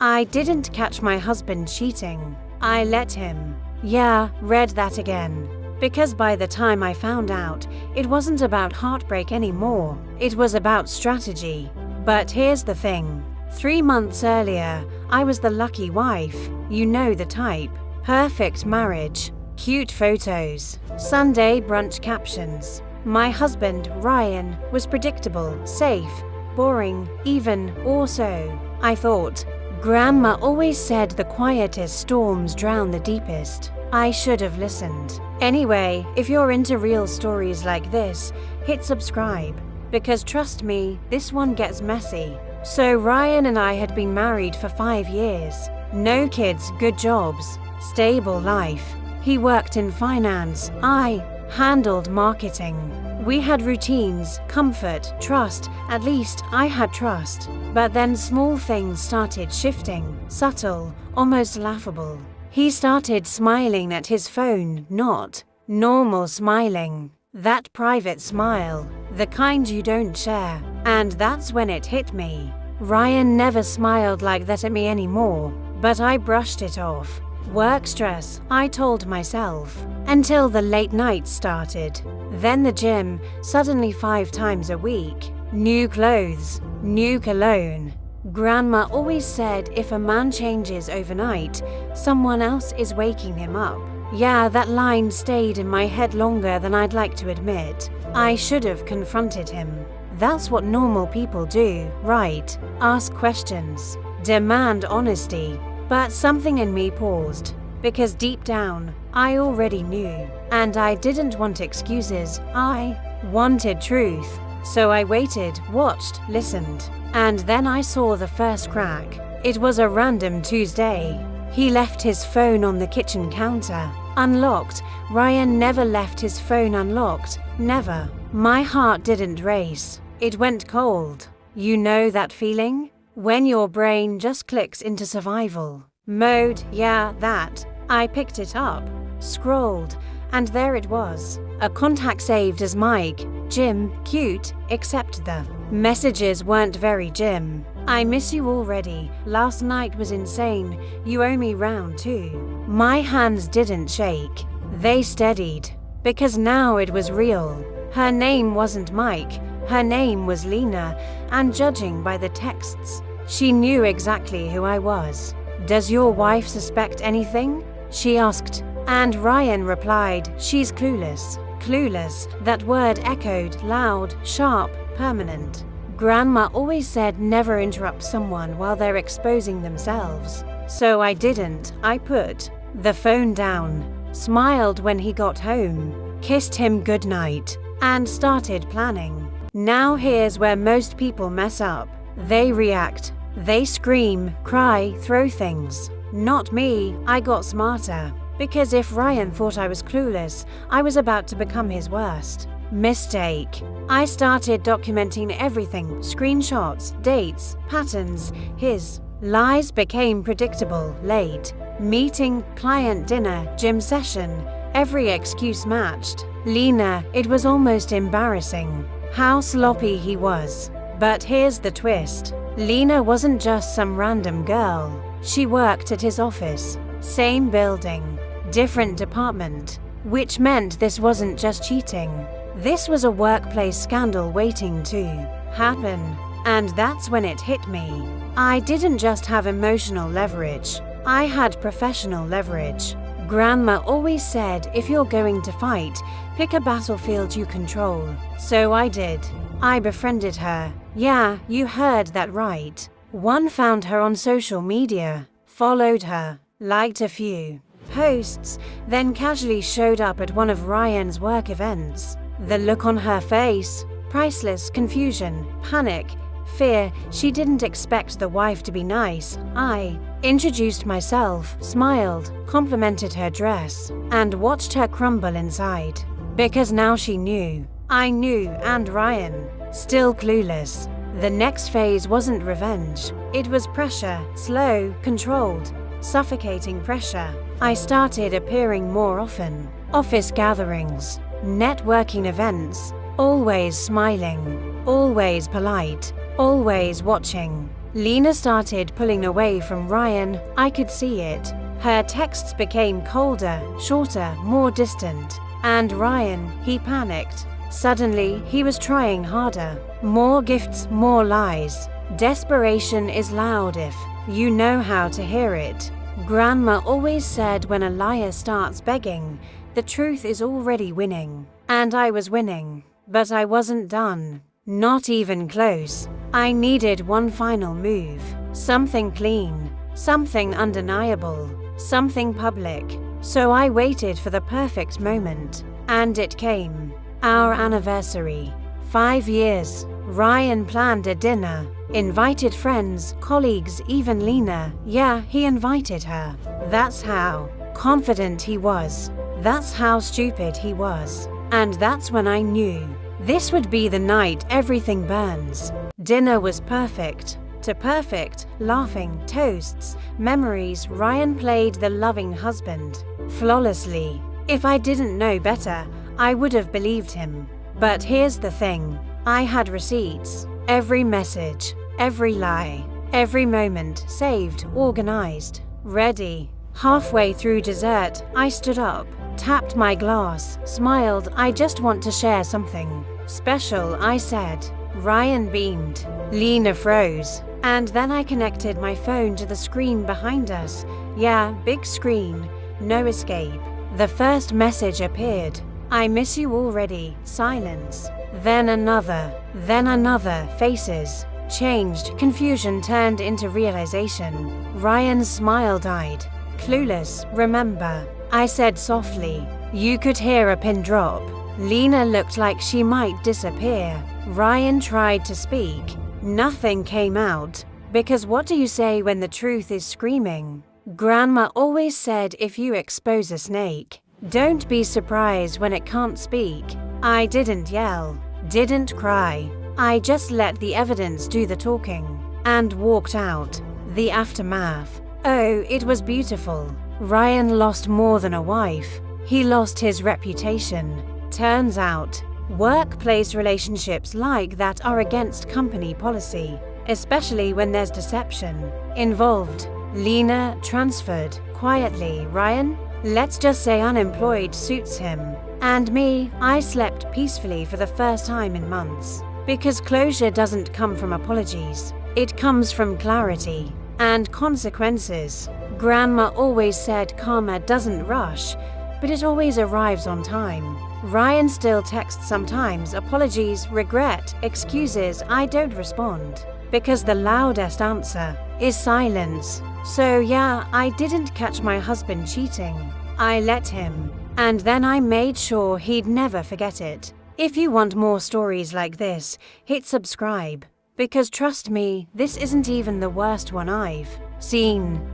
I didn't catch my husband cheating. I let him. Yeah, read that again. Because by the time I found out, it wasn't about heartbreak anymore. It was about strategy. But here's the thing. 3 months earlier, I was the lucky wife. You know the type. Perfect marriage. Cute photos. Sunday brunch captions. My husband, Ryan, was predictable, safe, boring, even, or so. I thought. Grandma always said the quietest storms drown the deepest. I should have listened. Anyway, if you're into real stories like this, hit subscribe. Because trust me, this one gets messy. So Ryan and I had been married for 5 years. No kids, good jobs, stable life. He worked in finance. I handled marketing. We had routines, comfort, trust. At least I had trust. But then small things started shifting, subtle, almost laughable. He started smiling at his phone, not normal smiling. That private smile, the kind you don't share. And that's when it hit me. Ryan never smiled like that at me anymore, but I brushed it off. Work stress, I told myself. Until the late nights started. Then the gym, suddenly 5 times a week. New clothes, new cologne. Grandma always said if a man changes overnight, someone else is waking him up. Yeah, that line stayed in my head longer than I'd like to admit. I should have confronted him. That's what normal people do, right? Ask questions. Demand honesty. But something in me paused. Because deep down, I already knew. And I didn't want excuses. I wanted truth. So I waited, watched, listened. And then I saw the first crack. It was a random Tuesday. He left his phone on the kitchen counter. Unlocked. Ryan never left his phone unlocked. Never. My heart didn't race. It went cold. You know that feeling? When your brain just clicks into survival mode. Yeah, that. I picked it up, scrolled, and there it was. A contact saved as Mike. Jim, cute, except the messages weren't very Jim. I miss you already. Last night was insane. You owe me round 2. My hands didn't shake. They steadied. Because now it was real. Her name wasn't Mike. Her name was Lena. And judging by the texts, she knew exactly who I was. Does your wife suspect anything? She asked. And Ryan replied, she's clueless. Clueless, that word echoed, loud, sharp, permanent. Grandma always said never interrupt someone while they're exposing themselves. So I didn't. I put the phone down, smiled when he got home, kissed him goodnight, and started planning. Now here's where most people mess up. They react. They scream, cry, throw things. Not me. I got smarter. Because if Ryan thought I was clueless, I was about to become his worst mistake. I started documenting everything, screenshots, dates, patterns. His lies became predictable, late. Meeting, client dinner, gym session. Every excuse matched. Lena, it was almost embarrassing how sloppy he was. But here's the twist. Lena wasn't just some random girl. She worked at his office. Same building. Different department, which meant this wasn't just cheating. This was a workplace scandal waiting to happen. And that's when it hit me. I didn't just have emotional leverage. I had professional leverage. Grandma always said if you're going to fight, pick a battlefield you control. So I did. I befriended her. Yeah, you heard that right. One found her on social media, followed her, liked a few posts, then casually showed up at one of Ryan's work events. The look on her face, priceless. Confusion, panic, fear. She didn't expect the wife to be nice. I introduced myself, smiled, complimented her dress, and watched her crumble inside. Because now she knew. I knew, and Ryan, still clueless. The next phase wasn't revenge. It was pressure, slow, controlled, suffocating pressure. I started appearing more often. Office gatherings, networking events, always smiling, always polite, always watching. Lena started pulling away from Ryan. I could see it. Her texts became colder, shorter, more distant. And Ryan, he panicked. Suddenly, he was trying harder. More gifts, more lies. Desperation is loud if you know how to hear it. Grandma always said when a liar starts begging, the truth is already winning. And I was winning. But I wasn't done. Not even close. I needed one final move. Something clean. Something undeniable. Something public. So I waited for the perfect moment. And it came. Our anniversary. 5 years. Ryan planned a dinner. Invited friends, colleagues, even Lena. Yeah, he invited her. That's how confident he was. That's how stupid he was. And that's when I knew. This would be the night everything burns. Dinner was perfect. To perfect, laughing, toasts, memories. Ryan played the loving husband flawlessly. If I didn't know better, I would have believed him. But here's the thing. I had receipts. Every message, every lie, every moment saved, organized, ready. Halfway through dessert, I stood up, tapped my glass, smiled. I just want to share something special, I said. Ryan beamed. Lena froze. And then I connected my phone to the screen behind us. Yeah, big screen. No escape. The first message appeared. I miss you already. Silence. Then another. Faces. Changed. Confusion turned into realization. Ryan's smile died. Clueless. Remember. I said softly. You could hear a pin drop. Lena looked like she might disappear. Ryan tried to speak. Nothing came out. Because what do you say when the truth is screaming? Grandma always said if you expose a snake, don't be surprised when it can't speak. I didn't yell, didn't cry. I just let the evidence do the talking and walked out. The aftermath. Oh, it was beautiful. Ryan lost more than a wife. He lost his reputation. Turns out, workplace relationships like that are against company policy, especially when there's deception involved. Lena transferred quietly. Ryan, let's just say unemployed, suits him. And me, I slept peacefully for the first time in months. Because closure doesn't come from apologies. It comes from clarity and consequences. Grandma always said karma doesn't rush, but it always arrives on time. Ryan still texts sometimes, apologies, regret, excuses. I don't respond. Because the loudest answer is silence. So yeah, I didn't catch my husband cheating. I let him. And then I made sure he'd never forget it. If you want more stories like this, hit subscribe. Because trust me, this isn't even the worst one I've seen.